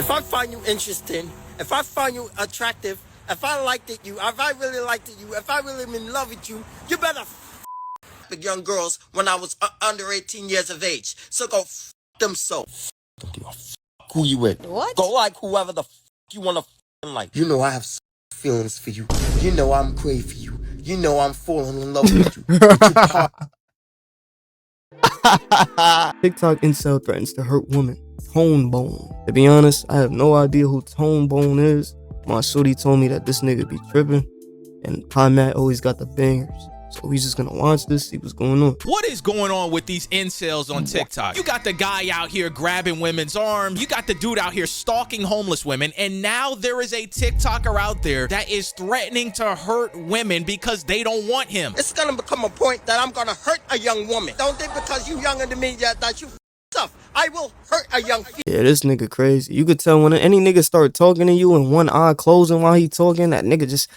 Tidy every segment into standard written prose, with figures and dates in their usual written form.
If I find you interesting, if I find you attractive, if I really liked you, if I really am in love with you, you better with young girls when I was under 18 years of age. So go them so. Don't give a who you with. What? Go like whoever the you wanna like. You know I have feelings for you. You know I'm crazy for you. You know I'm falling in love with you. TikTok incel threatens to hurt women. Tone Bone. To be honest, I have no idea who Tone Bone is. My shorty told me that this nigga be tripping, and Pie Matt always got the bangers. So he's just gonna watch this, see what's going on. What is going on with these incels on TikTok? You got the guy out here grabbing women's arms. You got the dude out here stalking homeless women. And now there is a TikToker out there that is threatening to hurt women because they don't want him. It's gonna become a point that I'm gonna hurt a young woman. Don't think because you younger than me that you tough. I will hurt a young female. Yeah, this nigga crazy. You could tell when any nigga start talking to you and one eye closing while he talking, that nigga just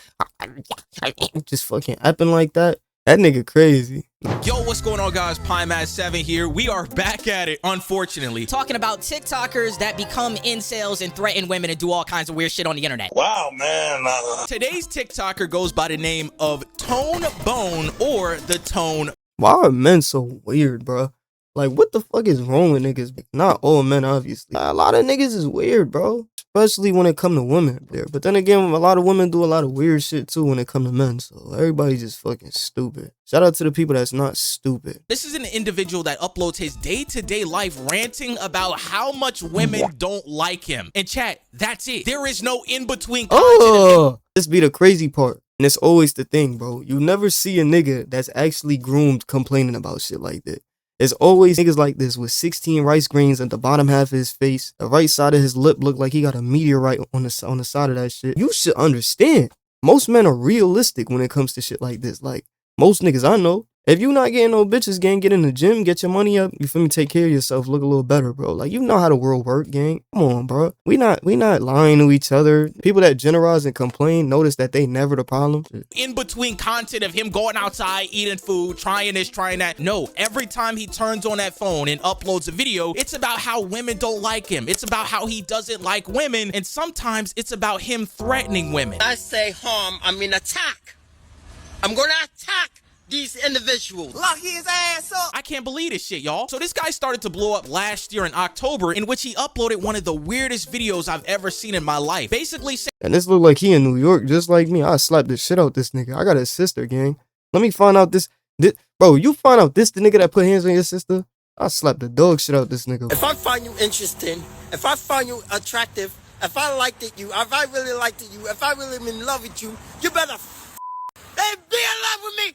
fucking epping like that. That nigga crazy. Yo, what's going on, guys? PieMat7 here. We are back at it, unfortunately. Talking about TikTokers that become incels and threaten women and do all kinds of weird shit on the internet. Wow, man. Today's TikToker goes by the name of Tone Bone or the Tone. Why are men so weird, bro? Like, what the fuck is wrong with niggas? Not all men, obviously. A lot of niggas is weird, bro. Especially when it come to women. But then again, a lot of women do a lot of weird shit, too, when it come to men. So everybody just fucking stupid. Shout out to the people that's not stupid. This is an individual that uploads his day-to-day life ranting about how much women don't like him. And chat, that's it. There is no in-between content. Oh, this be the crazy part. And it's always the thing, bro. You never see a nigga that's actually groomed complaining about shit like that. There's always niggas like this with 16 rice grains at the bottom half of his face. The right side of his lip look like he got a meteorite on the side of that shit. You should understand. Most men are realistic when it comes to shit like this. Like, most niggas I know, if you not getting no bitches, gang, get in the gym, get your money up, you feel me, take care of yourself, look a little better, bro. Like, you know how the world work, gang. Come on, bro. We not lying to each other. People that generalize and complain, notice that they never the problem. In between content of him going outside, eating food, trying this, trying that. No, every time he turns on that phone and uploads a video, it's about how women don't like him. It's about how he doesn't like women. And sometimes it's about him threatening women. I say harm, I mean attack. I'm gonna attack these individuals. Lock his ass up. I can't believe this shit, y'all. So this guy started to blow up last year in October, in which he uploaded one of the weirdest videos I've ever seen in my life. Basically saying, and this look like he in New York, just like me. I slapped the shit out this nigga. I got a sister, gang. Let me find out this bro, you find out this the nigga that put hands on your sister? I slapped the dog shit out this nigga. If I find you interesting, if I find you attractive, if I really liked you, if I really am in love with you, you better be in love with me.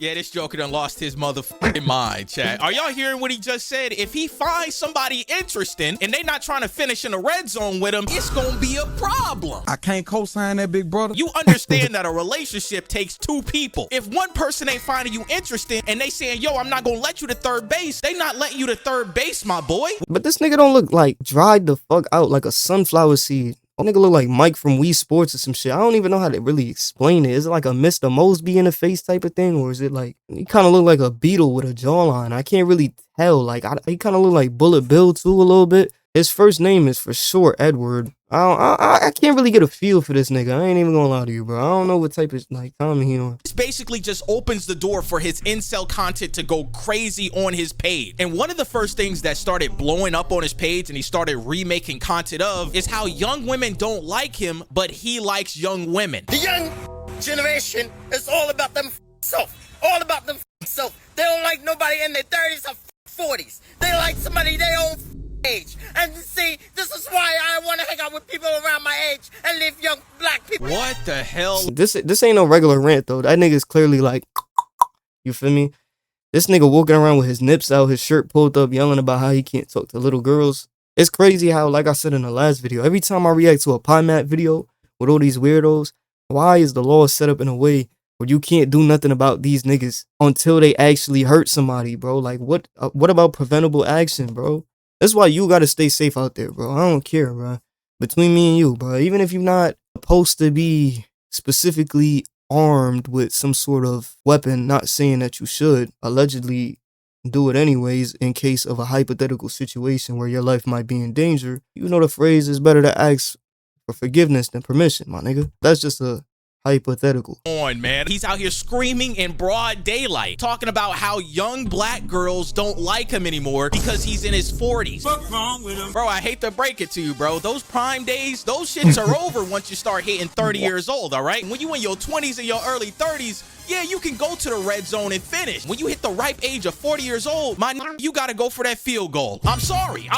Yeah, this joker done lost his motherfucking mind, chat. Are y'all hearing what he just said? If he finds somebody interesting and they not trying to finish in the red zone with him, it's gonna be a problem. I can't co-sign that, big brother. You understand that a relationship takes two people. If one person ain't finding you interesting and they saying, yo, I'm not gonna let you to third base, they not letting you to third base, my boy. But this nigga don't look like dried the fuck out like a sunflower seed. That nigga look like Mike from Wii Sports or some shit. I don't even know how to really explain it. Is it like a Mr. Mosby in the face type of thing? Or is it like, he kind of look like a beetle with a jawline? I can't really tell. Like, he kind of look like Bullet Bill too a little bit. His first name is for sure Edward. I can't really get a feel for this nigga. I ain't even gonna lie to you, bro. I don't know what type of like time he on. This basically just opens the door for his incel content to go crazy on his page. And one of the first things that started blowing up on his page and he started remaking content of is how young women don't like him, but he likes young women. The young generation is all about them self. All about them self. They don't like nobody in their 30s or 40s. They like somebody their own age. And see, this is why I want to hang out with people around my age and leave young black people. What the hell? This ain't no regular rant though. That nigga's clearly like, you feel me? This nigga walking around with his nips out, his shirt pulled up, yelling about how he can't talk to little girls. It's crazy how, like I said in the last video, every time I react to a pie mat video with all these weirdos, why is the law set up in a way where you can't do nothing about these niggas until they actually hurt somebody, bro? Like, what about preventable action, bro? That's why you gotta stay safe out there, bro. I don't care, bro. Between me and you, bro. Even if you're not supposed to be specifically armed with some sort of weapon, not saying that you should. Allegedly, do it anyways in case of a hypothetical situation where your life might be in danger, you know the phrase is better to ask for forgiveness than permission, my nigga. That's just a hypothetical. On, man. He's out here screaming in broad daylight, talking about how young black girls don't like him anymore because he's in his 40s. What's wrong with him? Bro, I hate to break it to you, bro. Those prime days, those shits are over once you start hitting 30 years old, all right? When you in your 20s and your early 30s, yeah, you can go to the red zone and finish. When you hit the ripe age of 40 years old, you gotta go for that field goal. I'm sorry.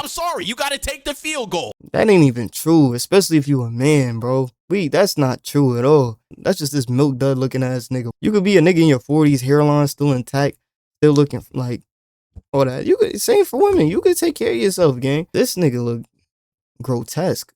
You gotta take the field goal. That ain't even true, especially if you a man, bro. That's not true at all. That's just this milk dud looking ass nigga. You could be a nigga in your 40s, hairline still intact, still looking like all that. You could, same for women. You could take care of yourself, gang. This nigga look grotesque.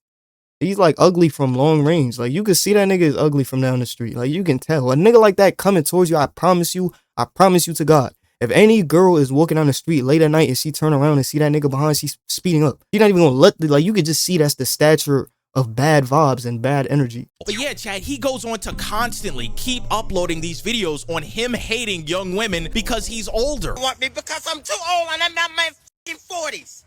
He's like ugly from long range. Like you could see that nigga is ugly from down the street. Like you can tell. A nigga like that coming towards you, I promise you to God. If any girl is walking down the street late at night and she turn around and see that nigga behind, she's speeding up. She's not even gonna like you could just see that's the stature of bad vibes and bad energy. But yeah, Chad, he goes on to constantly keep uploading these videos on him hating young women because he's older. You want me because I'm too old and I'm not my fucking 40s.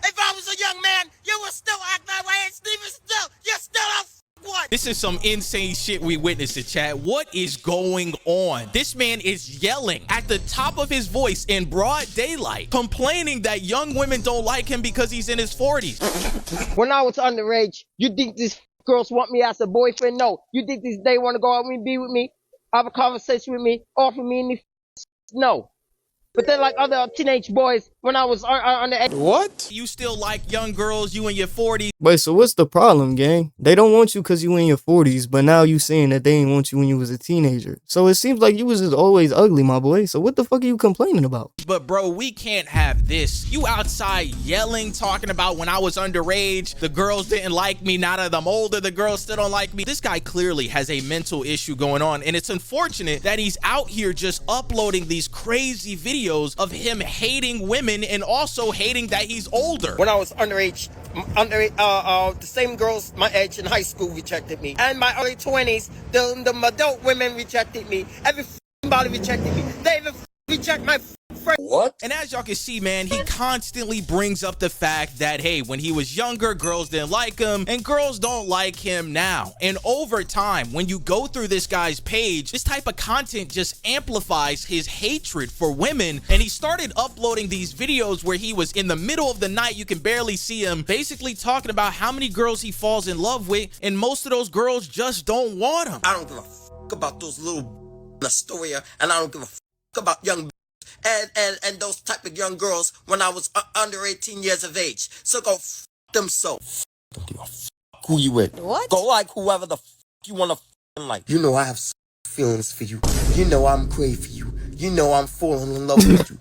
If I was a young man, you would still act that way, and Steven still, you're still a what? This is some insane shit we witnessed in Chad. What is going on? This man is yelling at the top of his voice in broad daylight, complaining that young women don't like him because he's in his 40s. When I was underage, you think these girls want me as a boyfriend? No. You think they want to go out with me, be with me, have a conversation with me, offer me any? No. But then like other teenage boys, when I was underage. What? You still like young girls, you in your 40s. Wait, so what's the problem, gang? They don't want you because you in your 40s, but now you saying that they ain't want you when you was a teenager. So it seems like you was just always ugly, my boy. So what the fuck are you complaining about? But bro, we can't have this. You outside yelling, talking about when I was underage, the girls didn't like me. Now that I'm older, the girls still don't like me. This guy clearly has a mental issue going on, and it's unfortunate that he's out here just uploading these crazy videos of him hating women and also hating that he's older. When I was underage, the same girls my age in high school rejected me. And my early 20s, the adult women rejected me. Everybody rejected me. They even reject my friend. What? And as y'all can see, man, he constantly brings up the fact that, hey, when he was younger, girls didn't like him, and girls don't like him now. And over time, when you go through this guy's page, this type of content just amplifies his hatred for women. And he started uploading these videos where he was in the middle of the night, you can barely see him, basically talking about how many girls he falls in love with, and most of those girls just don't want him. I don't give a fuck about those little Astoria, and I don't give a fuck about young and those type of young girls when I was under 18 years of age. So go f them so. Don't give a fuck who you with. What? Go like whoever the fuck you wanna like. You know I have feelings for you. You know I'm crazy for you. You know I'm falling in love with you.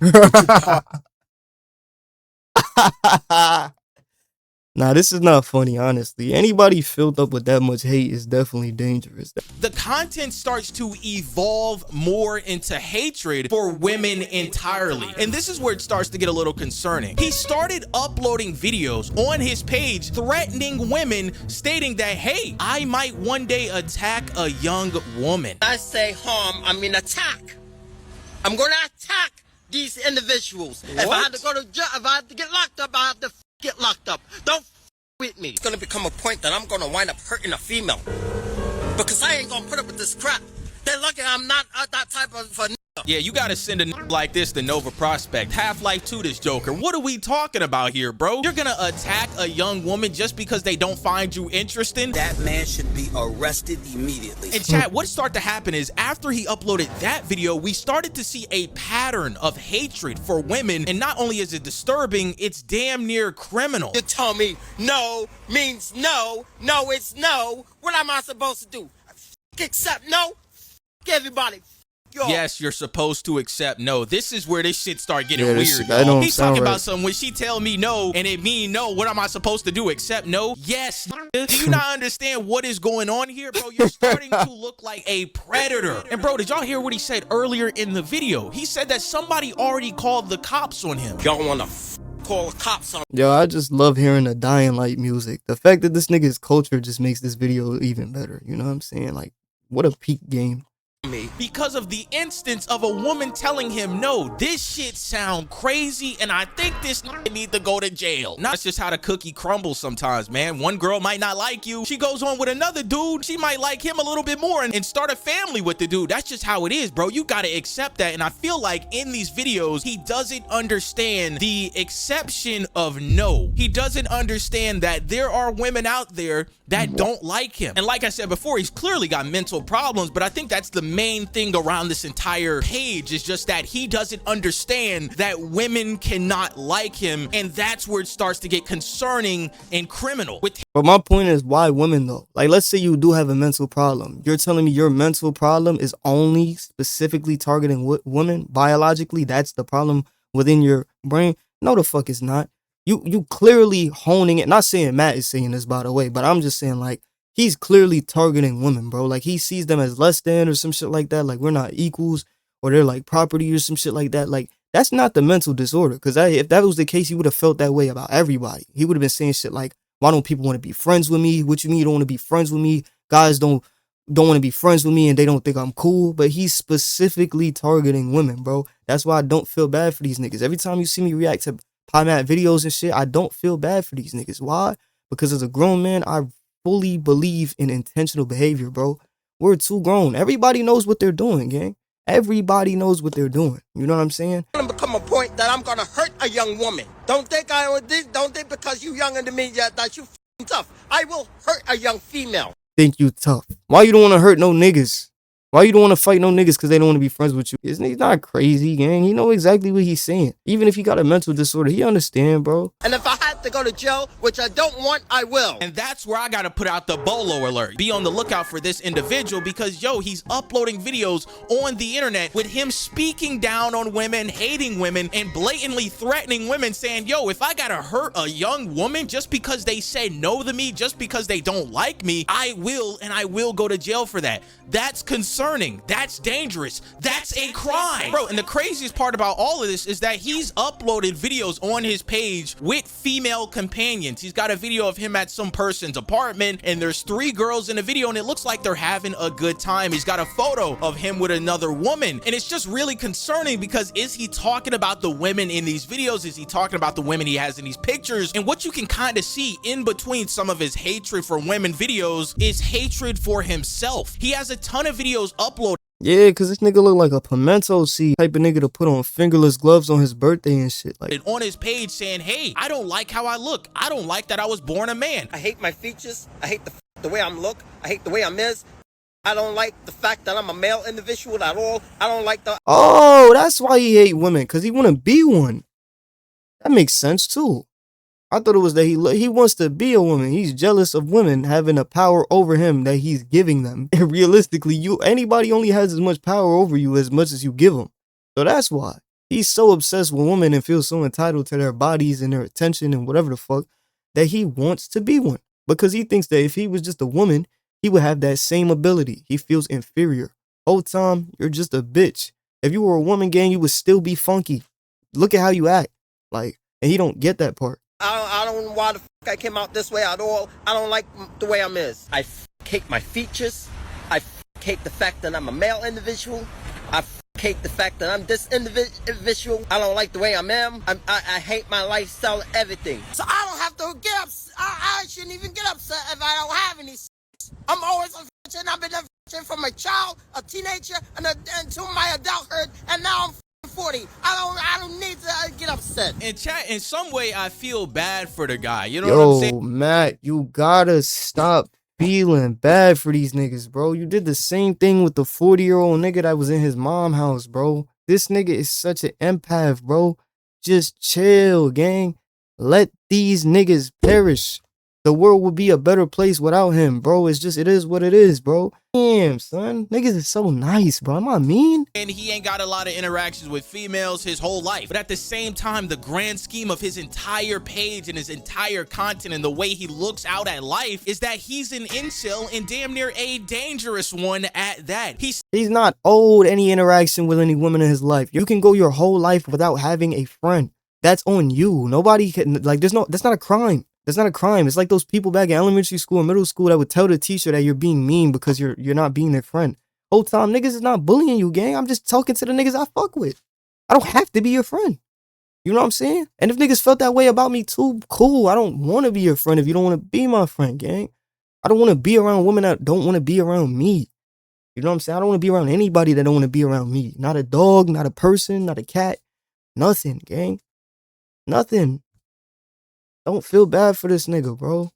Nah, this is not funny, honestly. Anybody filled up with that much hate is definitely dangerous. The content starts to evolve more into hatred for women entirely. And this is where it starts to get a little concerning. He started uploading videos on his page threatening women, stating that, hey, I might one day attack a young woman. I say harm, I mean attack. I'm gonna attack these individuals. What? If I had to go to jail, if I had to get locked up, I have to get locked up. Don't with me. It's gonna become a point that I'm gonna wind up hurting a female because I ain't gonna put up with this crap. They're lucky I'm not that type of a. Yeah, you gotta send a like this to Nova Prospect. Half-Life 2 this Joker. What are we talking about here, bro? You're gonna attack a young woman just because they don't find you interesting? That man should be arrested immediately. And chat, what started to happen is after he uploaded that video, we started to see a pattern of hatred for women. And not only is it disturbing, it's damn near criminal. You tell me no means no. No, it's no. What am I supposed to do? Accept no? Everybody. Yes, you're supposed to accept no. This is where this shit start getting weird. He's talking about something when she tell me no and it mean no. What am I supposed to do? Accept no? Yes. Do you not understand what is going on here, bro? You're starting to look like a predator. And bro, did y'all hear what he said earlier in the video? He said that somebody already called the cops on him. Y'all wanna call the cops on? Yo, I just love hearing the Dying Light music. The fact that this nigga's culture just makes this video even better. You know what I'm saying? Like, what a peak game. me. because of the instance of a woman telling him, no, this shit sound crazy and I think this nigga need to go to jail. Now, that's just how the cookie crumbles sometimes, man. One girl might not like you. She goes on with another dude. She might like him a little bit more and start a family with the dude. That's just how it is, bro. You gotta accept that. And I feel like in these videos, he doesn't understand the exception of no. He doesn't understand that there are women out there that don't like him. And like I said before, he's clearly got mental problems, but I think that's the main thing around this entire page is just that he doesn't understand that women cannot like him, and that's where it starts to get concerning and criminal. But my point is, why women though? Like, let's say you do have a mental problem. You're telling me your mental problem is only specifically targeting women biologically? That's the problem within your brain? No, the fuck it's not. You clearly honing it. Not saying Matt is saying this, by the way, but I'm just saying, like, he's clearly targeting women, bro. Like, he sees them as less than or some shit like that. Like, we're not equals, or they're like property or some shit like that. Like, that's not the mental disorder. Because if that was the case, he would have felt that way about everybody. He would have been saying shit like, why don't people want to be friends with me? What you mean you don't want to be friends with me? Guys don't want to be friends with me and they don't think I'm cool. But he's specifically targeting women, bro. That's why I don't feel bad for these niggas. Every time you see me react to Pie Matt videos and shit, I don't feel bad for these niggas. Why? Because as a grown man, I fully believe in intentional behavior, bro. We're too grown. Everybody knows what they're doing, gang. Everybody knows what they're doing. You know what I'm saying? It's gonna become a point that I'm gonna hurt a young woman. Don't think because you younger than me that you f***ing tough. I will hurt a young female. Think you tough. Why you don't want to hurt no niggas? Why you don't want to fight no niggas because they don't want to be friends with you? He's not crazy, gang. He know exactly what he's saying. Even if he got a mental disorder, he understand, bro. And if I had to go to jail, which I don't want, I will. And that's where I gotta put out the bolo alert. Be on the lookout for this individual because, yo, he's uploading videos on the internet with him speaking down on women, hating women, and blatantly threatening women, saying, yo, if I gotta hurt a young woman just because they said no to me, just because they don't like me, I will go to jail for that. That's concerning. That's dangerous. That's a crime. Bro, and the craziest part about all of this is that he's uploaded videos on his page with female companions. He's got a video of him at some person's apartment, and there's 3 girls in the video, and it looks like they're having a good time. He's got a photo of him with another woman, and it's just really concerning because is he talking about the women in these videos? Is he talking about the women he has in these pictures? And what you can kind of see in between some of his hatred for women videos is hatred for himself. He has a ton of videos uploaded. Yeah, because this nigga look like a pimento seed type of nigga to put on fingerless gloves on his birthday and shit. Like, on his page saying, hey, I don't like how I look. I don't like that I was born a man. I hate my features. I hate the way I'm look. I hate the way I'm is. I don't like the fact that I'm a male individual at all. I don't like the... Oh, that's why he hate women, because he want to be one. That makes sense, too. I thought it was that he wants to be a woman. He's jealous of women having a power over him that he's giving them. And realistically, anybody only has as much power over you as much as you give them. So that's why he's so obsessed with women and feels so entitled to their bodies and their attention and whatever the fuck that he wants to be one. Because he thinks that if he was just a woman, he would have that same ability. He feels inferior. Whole time, you're just a bitch. If you were a woman, gang, you would still be funky. Look at how you act. Like, and he don't get that part. I don't know why the fuck I came out this way at all. I don't like the way I'm is. I hate my features. I hate the fact that I'm a male individual. I hate the fact that I'm this individual. I don't like the way I am. I hate my lifestyle, everything. So I don't have to get upset. I shouldn't even get upset if I don't have any. I'm always a virgin. I've been a virgin from a child, a teenager, until my adulthood, and now I'm 40. I don't need to get upset. In chat, in some way, I feel bad for the guy. You know what I'm saying? Yo, Matt, you gotta stop feeling bad for these niggas, bro. You did the same thing with the 40-year-old nigga that was in his mom's house, bro. This nigga is such an empath, bro. Just chill, gang. Let these niggas perish. The world would be a better place without him, bro. It is what it is, bro. Damn, son. Niggas is so nice, bro. Am I mean? And he ain't got a lot of interactions with females his whole life. But at the same time, the grand scheme of his entire page and his entire content and the way he looks out at life is that he's an incel and damn near a dangerous one at that. He's not owed any interaction with any woman in his life. You can go your whole life without having a friend. That's on you. Nobody can, like, that's not a crime. That's not a crime. It's like those people back in elementary school and middle school that would tell the teacher that you're being mean because you're not being their friend. Whole time niggas is not bullying you, gang. I'm just talking to the niggas I fuck with. I don't have to be your friend. You know what I'm saying? And if niggas felt that way about me too, cool. I don't want to be your friend if you don't want to be my friend, gang. I don't want to be around women that don't want to be around me. You know what I'm saying? I don't want to be around anybody that don't want to be around me. Not a dog, not a person, not a cat. Nothing, gang. Nothing. Don't feel bad for this nigga, bro.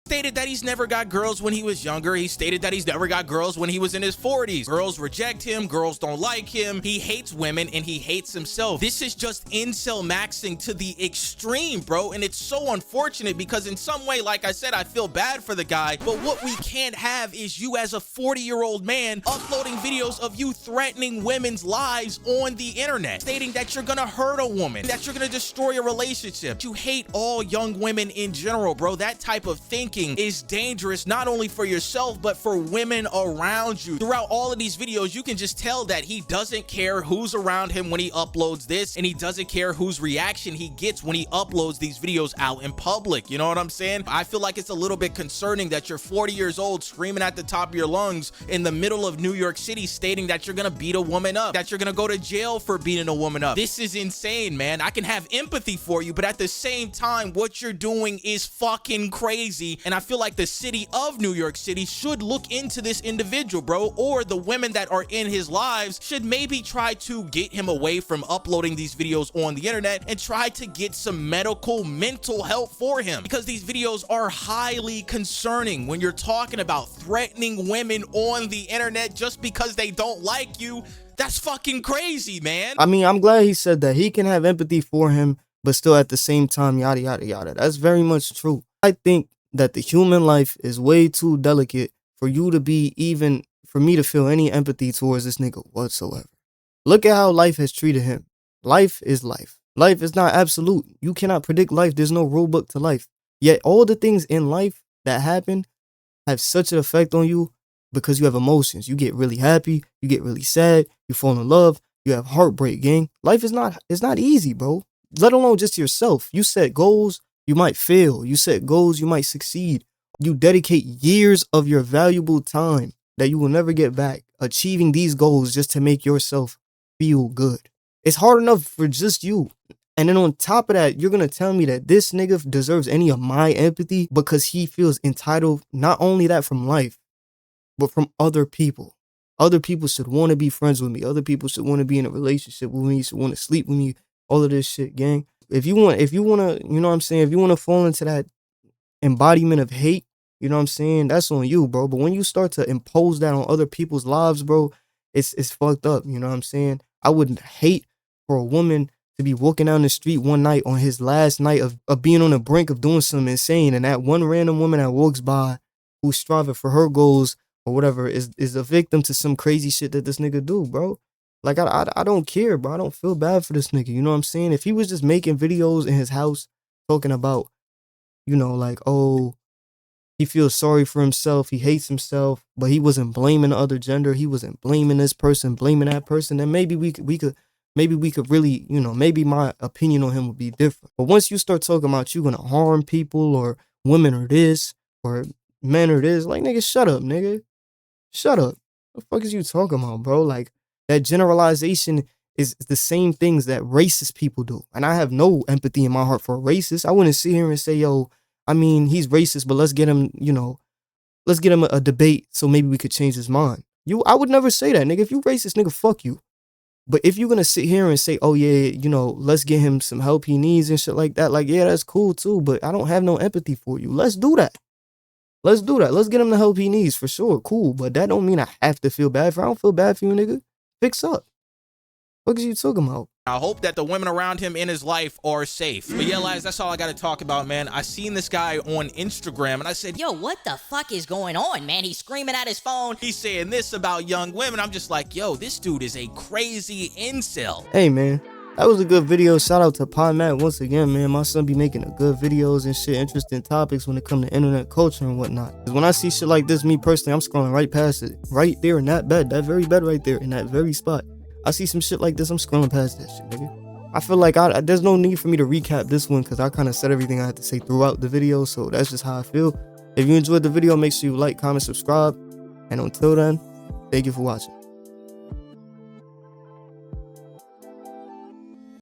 Stated that he's never got girls when he was younger. He stated that he's never got girls when he was in his 40s. Girls reject him. Girls don't like him. He hates women and he hates himself. This is just incel maxing to the extreme, bro. And it's so unfortunate because in some way, like I said, I feel bad for the guy. But what we can't have is you as a 40-year-old man uploading videos of you threatening women's lives on the internet, stating that you're gonna hurt a woman, that you're gonna destroy a relationship. You hate all young women in general, bro. That type of thinking is dangerous not only for yourself but for women around you. Throughout all of these videos, you can just tell that he doesn't care who's around him when he uploads this, and he doesn't care whose reaction he gets when he uploads these videos out in public. You know what I'm saying? I feel like it's a little bit concerning that you're 40 years old screaming at the top of your lungs in the middle of New York City stating that you're gonna beat a woman up, that you're gonna go to jail for beating a woman up. This is insane, man. I can have empathy for you, but at the same time, what you're doing is fucking crazy. And I feel like the city of New York City should look into this individual, bro, or the women that are in his lives should maybe try to get him away from uploading these videos on the internet and try to get some mental help for him, because these videos are highly concerning when you're talking about threatening women on the internet just because they don't like you. That's fucking crazy, man. I mean, I'm glad he said that. He can have empathy for him, but still at the same time, yada, yada, yada. That's very much true. I think that the human life is way too delicate for you to be even, for me to feel any empathy towards this nigga whatsoever. Look at how life has treated him. Life is life. Life is not absolute. You cannot predict life. There's no rule book to life. Yet all the things in life that happen have such an effect on you because you have emotions. You get really happy. You get really sad. You fall in love. You have heartbreak, gang. Life is not, it's not easy, bro. Let alone just yourself. You set goals, you might fail. You set goals, you might succeed. You dedicate years of your valuable time that you will never get back achieving these goals just to make yourself feel good. It's hard enough for just you. And then on top of that, you're going to tell me that this nigga deserves any of my empathy because he feels entitled, not only that from life, but from other people. Other people should want to be friends with me. Other people should want to be in a relationship with me, should want to sleep with me. All of this shit, gang. If you want to, you know what I'm saying? If you want to fall into that embodiment of hate, you know what I'm saying? That's on you, bro. But when you start to impose that on other people's lives, bro, it's fucked up. You know what I'm saying? I wouldn't hate for a woman to be walking down the street one night on his last night of being on the brink of doing something insane, and that one random woman that walks by who's striving for her goals or whatever is a victim to some crazy shit that this nigga do, bro. Like, I don't care, bro. I don't feel bad for this nigga. You know what I'm saying? If he was just making videos in his house talking about, you know, like, oh, he feels sorry for himself, he hates himself, but he wasn't blaming the other gender, he wasn't blaming this person, blaming that person, then maybe we could really, you know, maybe my opinion on him would be different. But once you start talking about you gonna harm people or women or this or men or this, like, nigga, shut up, nigga. Shut up. What the fuck is you talking about, bro? Like, that generalization is the same things that racist people do. And I have no empathy in my heart for a racist. I wouldn't sit here and say, yo, I mean, he's racist, but let's get him, you know, let's get him a debate so maybe we could change his mind. I would never say that, nigga. If you racist, nigga, fuck you. But if you're going to sit here and say, oh, yeah, you know, let's get him some help he needs and shit like that, like, yeah, that's cool too, but I don't have no empathy for you. Let's do that. Let's do that. Let's get him the help he needs for sure. Cool. But that don't mean I have to feel bad for him. I don't feel bad for you, nigga. Fix up. What are you talking about? I hope that the women around him in his life are safe. But yeah, lads, that's all I got to talk about, man. I seen this guy on Instagram and I said, Yo, what the fuck is going on, man? He's screaming at his phone. He's saying this about young women. I'm just like, yo, this dude is a crazy incel. Hey, man. That was a good video. Shout out to Pie Matt once again, man. My son be making good videos and shit, interesting topics when it come to internet culture and whatnot. Because when I see shit like this, me personally, I'm scrolling right past it. Right there in that bed, that very bed right there, in that very spot. I see some shit like this, I'm scrolling past that shit, nigga. I feel like there's no need for me to recap this one because I kind of said everything I had to say throughout the video, so that's just how I feel. If you enjoyed the video, make sure you like, comment, subscribe, and until then, Thank you for watching.